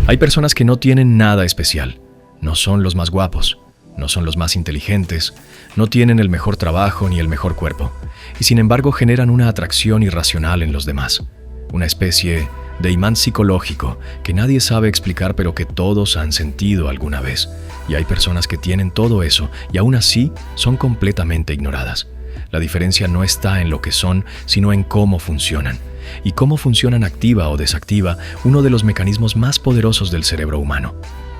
Hay personas que no tienen nada especial. No son los más guapos, no son los más inteligentes, no tienen el mejor trabajo ni el mejor cuerpo, y sin embargo generan una atracción irracional en los demás. Una especie de imán psicológico que nadie sabe explicar pero que todos han sentido alguna vez. Y hay personas que tienen todo eso y aún así son completamente ignoradas. La diferencia no está en lo que son, sino en cómo funcionan. Y cómo funcionan activa o desactiva uno de los mecanismos más poderosos del cerebro humano.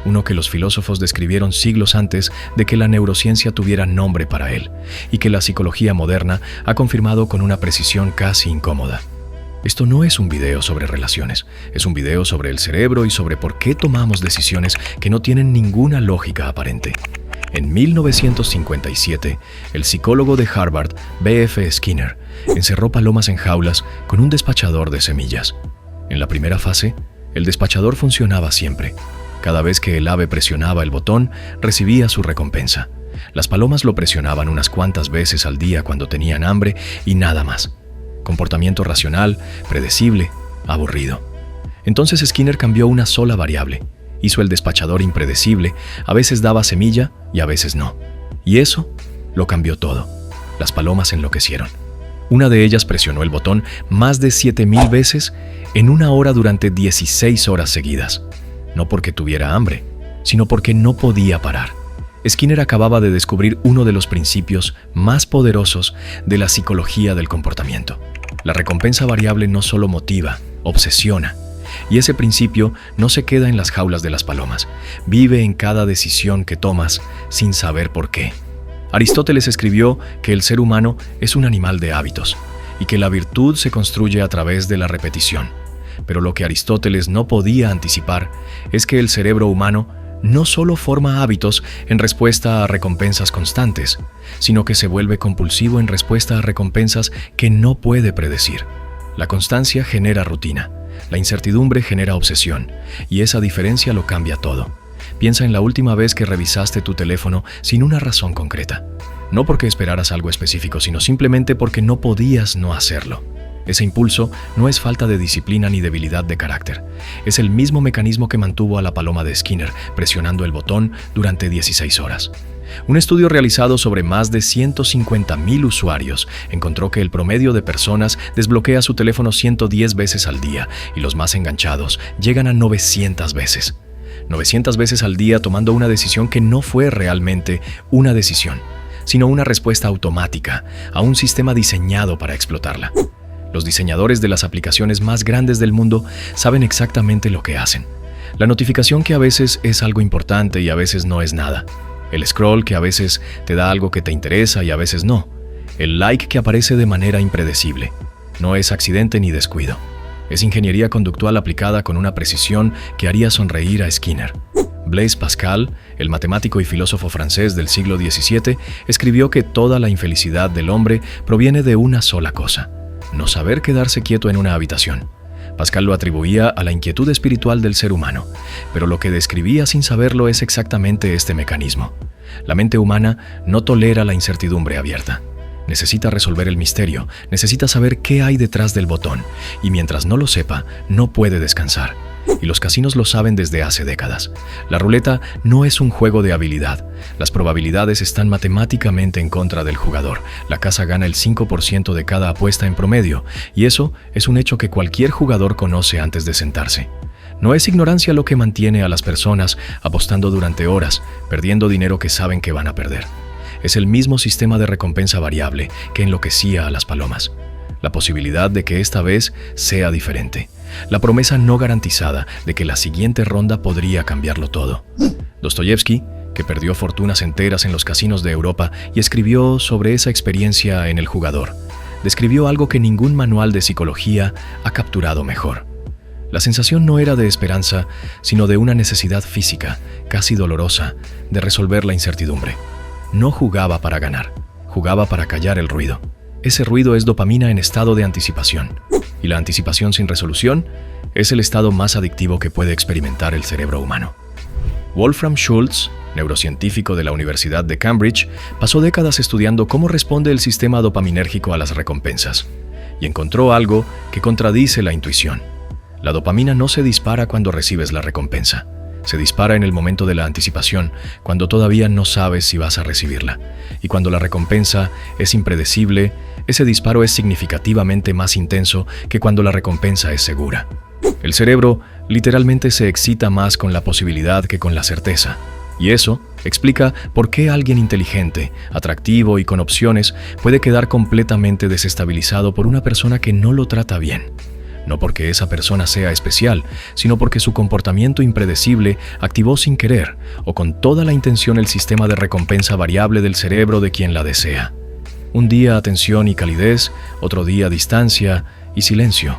Uno que los filósofos describieron siglos antes de que la neurociencia tuviera nombre para él, y que la psicología moderna ha confirmado con una precisión casi incómoda. Esto no es un video sobre relaciones, es un video sobre el cerebro y sobre por qué tomamos decisiones que no tienen ninguna lógica aparente. En 1957, el psicólogo de Harvard, B.F. Skinner, encerró palomas en jaulas con un despachador de semillas. En la primera fase, el despachador funcionaba siempre. Cada vez que el ave presionaba el botón, recibía su recompensa. Las palomas lo presionaban unas cuantas veces al día cuando tenían hambre y nada más. Comportamiento racional, predecible, aburrido. Entonces Skinner cambió una sola variable. Hizo el despachador impredecible, a veces daba semilla y a veces no. Y eso lo cambió todo. Las palomas enloquecieron. Una de ellas presionó el botón más de 7,000 veces en una hora durante 16 horas seguidas. No porque tuviera hambre, sino porque no podía parar. Skinner acababa de descubrir uno de los principios más poderosos de la psicología del comportamiento. La recompensa variable no solo motiva, obsesiona. Y ese principio no se queda en las jaulas de las palomas. Vive en cada decisión que tomas sin saber por qué. Aristóteles escribió que el ser humano es un animal de hábitos y que la virtud se construye a través de la repetición. Pero lo que Aristóteles no podía anticipar es que el cerebro humano no solo forma hábitos en respuesta a recompensas constantes, sino que se vuelve compulsivo en respuesta a recompensas que no puede predecir. La constancia genera rutina, la incertidumbre genera obsesión, y esa diferencia lo cambia todo. Piensa en la última vez que revisaste tu teléfono sin una razón concreta. No porque esperaras algo específico, sino simplemente porque no podías no hacerlo. Ese impulso no es falta de disciplina ni debilidad de carácter. Es el mismo mecanismo que mantuvo a la paloma de Skinner presionando el botón durante 16 horas. Un estudio realizado sobre más de 150,000 usuarios encontró que el promedio de personas desbloquea su teléfono 110 veces al día y los más enganchados llegan a 900 veces. 900 veces al día tomando una decisión que no fue realmente una decisión, sino una respuesta automática a un sistema diseñado para explotarla. Los diseñadores de las aplicaciones más grandes del mundo saben exactamente lo que hacen. La notificación que a veces es algo importante y a veces no es nada. El scroll que a veces te da algo que te interesa y a veces no. El like que aparece de manera impredecible. No es accidente ni descuido. Es ingeniería conductual aplicada con una precisión que haría sonreír a Skinner. Blaise Pascal, el matemático y filósofo francés del siglo XVII, escribió que toda la infelicidad del hombre proviene de una sola cosa: no saber quedarse quieto en una habitación. Pascal lo atribuía a la inquietud espiritual del ser humano, pero lo que describía sin saberlo es exactamente este mecanismo. La mente humana no tolera la incertidumbre abierta. Necesita resolver el misterio, necesita saber qué hay detrás del botón, y mientras no lo sepa, no puede descansar. Y los casinos lo saben desde hace décadas. La ruleta no es un juego de habilidad. Las probabilidades están matemáticamente en contra del jugador. La casa gana el 5% de cada apuesta en promedio, y eso es un hecho que cualquier jugador conoce antes de sentarse. No es ignorancia lo que mantiene a las personas apostando durante horas, perdiendo dinero que saben que van a perder. Es el mismo sistema de recompensa variable que enloquecía a las palomas. La posibilidad de que esta vez sea diferente. La promesa no garantizada de que la siguiente ronda podría cambiarlo todo. Dostoyevsky, que perdió fortunas enteras en los casinos de Europa y escribió sobre esa experiencia en El jugador, describió algo que ningún manual de psicología ha capturado mejor. La sensación no era de esperanza, sino de una necesidad física, casi dolorosa, de resolver la incertidumbre. No jugaba para ganar, jugaba para callar el ruido. Ese ruido es dopamina en estado de anticipación. Y la anticipación sin resolución es el estado más adictivo que puede experimentar el cerebro humano. Wolfram Schultz, neurocientífico de la Universidad de Cambridge, pasó décadas estudiando cómo responde el sistema dopaminérgico a las recompensas, y encontró algo que contradice la intuición. La dopamina no se dispara cuando recibes la recompensa. Se dispara en el momento de la anticipación, cuando todavía no sabes si vas a recibirla. Y cuando la recompensa es impredecible, ese disparo es significativamente más intenso que cuando la recompensa es segura. El cerebro literalmente se excita más con la posibilidad que con la certeza. Y eso explica por qué alguien inteligente, atractivo y con opciones puede quedar completamente desestabilizado por una persona que no lo trata bien. No porque esa persona sea especial, sino porque su comportamiento impredecible activó sin querer o con toda la intención el sistema de recompensa variable del cerebro de quien la desea. Un día atención y calidez, otro día distancia y silencio.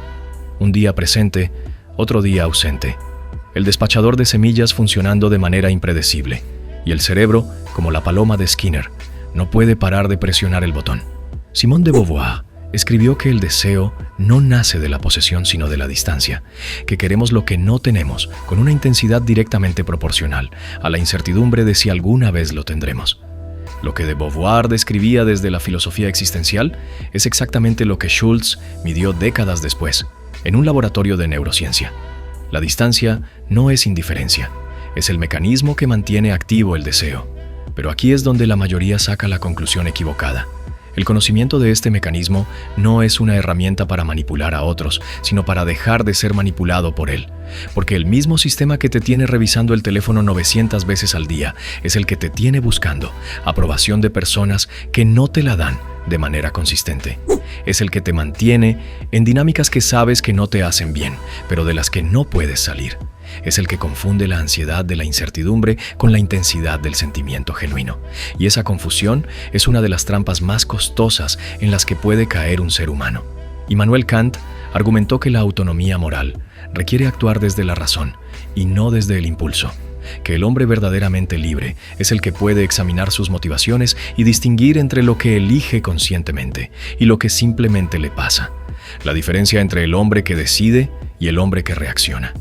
Un día presente, otro día ausente. El despachador de semillas funcionando de manera impredecible. Y el cerebro, como la paloma de Skinner, no puede parar de presionar el botón. Simone de Beauvoir escribió que el deseo no nace de la posesión sino de la distancia, que queremos lo que no tenemos con una intensidad directamente proporcional a la incertidumbre de si alguna vez lo tendremos. Lo que de Beauvoir describía desde la filosofía existencial es exactamente lo que Schultz midió décadas después, en un laboratorio de neurociencia. La distancia no es indiferencia, es el mecanismo que mantiene activo el deseo. Pero aquí es donde la mayoría saca la conclusión equivocada. El conocimiento de este mecanismo no es una herramienta para manipular a otros, sino para dejar de ser manipulado por él. Porque el mismo sistema que te tiene revisando el teléfono 900 veces al día es el que te tiene buscando aprobación de personas que no te la dan de manera consistente. Es el que te mantiene en dinámicas que sabes que no te hacen bien, pero de las que no puedes salir. Es el que confunde la ansiedad de la incertidumbre con la intensidad del sentimiento genuino. Y esa confusión es una de las trampas más costosas en las que puede caer un ser humano. Immanuel Kant argumentó que la autonomía moral requiere actuar desde la razón y no desde el impulso. Que el hombre verdaderamente libre es el que puede examinar sus motivaciones y distinguir entre lo que elige conscientemente y lo que simplemente le pasa. La diferencia entre el hombre que decide y el hombre que reacciona.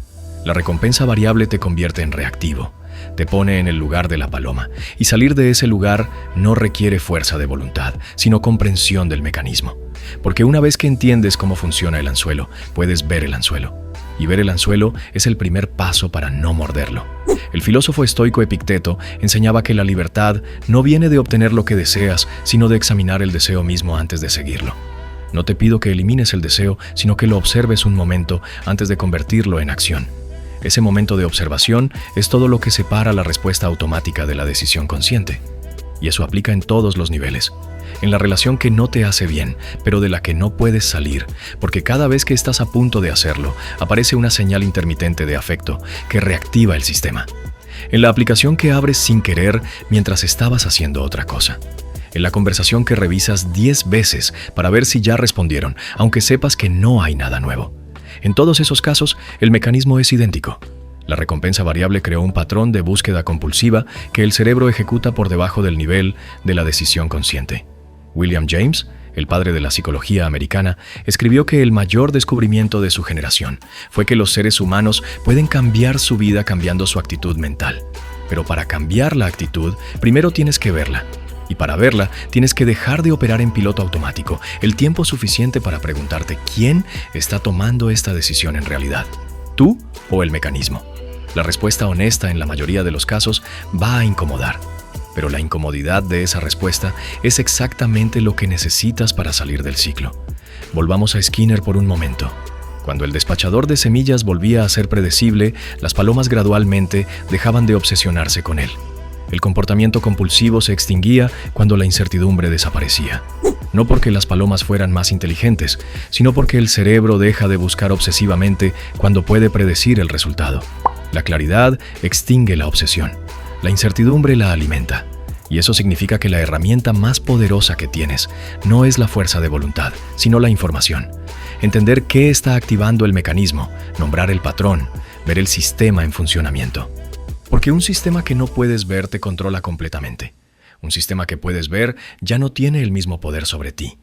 La recompensa variable te convierte en reactivo, te pone en el lugar de la paloma, y salir de ese lugar no requiere fuerza de voluntad, sino comprensión del mecanismo. Porque una vez que entiendes cómo funciona el anzuelo, puedes ver el anzuelo. Y ver el anzuelo es el primer paso para no morderlo. El filósofo estoico Epicteto enseñaba que la libertad no viene de obtener lo que deseas, sino de examinar el deseo mismo antes de seguirlo. No te pido que elimines el deseo, sino que lo observes un momento antes de convertirlo en acción. Ese momento de observación es todo lo que separa la respuesta automática de la decisión consciente. Y eso aplica en todos los niveles. En la relación que no te hace bien, pero de la que no puedes salir, porque cada vez que estás a punto de hacerlo, aparece una señal intermitente de afecto que reactiva el sistema. En la aplicación que abres sin querer mientras estabas haciendo otra cosa. En la conversación que revisas 10 veces para ver si ya respondieron, aunque sepas que no hay nada nuevo. En todos esos casos, el mecanismo es idéntico. La recompensa variable creó un patrón de búsqueda compulsiva que el cerebro ejecuta por debajo del nivel de la decisión consciente. William James, el padre de la psicología americana, escribió que el mayor descubrimiento de su generación fue que los seres humanos pueden cambiar su vida cambiando su actitud mental. Pero para cambiar la actitud, primero tienes que verla. Y para verla, tienes que dejar de operar en piloto automático el tiempo suficiente para preguntarte quién está tomando esta decisión en realidad, tú o el mecanismo. La respuesta honesta en la mayoría de los casos va a incomodar, pero la incomodidad de esa respuesta es exactamente lo que necesitas para salir del ciclo. Volvamos a Skinner por un momento. Cuando el despachador de semillas volvía a ser predecible, las palomas gradualmente dejaban de obsesionarse con él. El comportamiento compulsivo se extinguía cuando la incertidumbre desaparecía. No porque las palomas fueran más inteligentes, sino porque el cerebro deja de buscar obsesivamente cuando puede predecir el resultado. La claridad extingue la obsesión. La incertidumbre la alimenta. Y eso significa que la herramienta más poderosa que tienes no es la fuerza de voluntad, sino la información. Entender qué está activando el mecanismo, nombrar el patrón, ver el sistema en funcionamiento. Porque un sistema que no puedes ver te controla completamente. Un sistema que puedes ver ya no tiene el mismo poder sobre ti.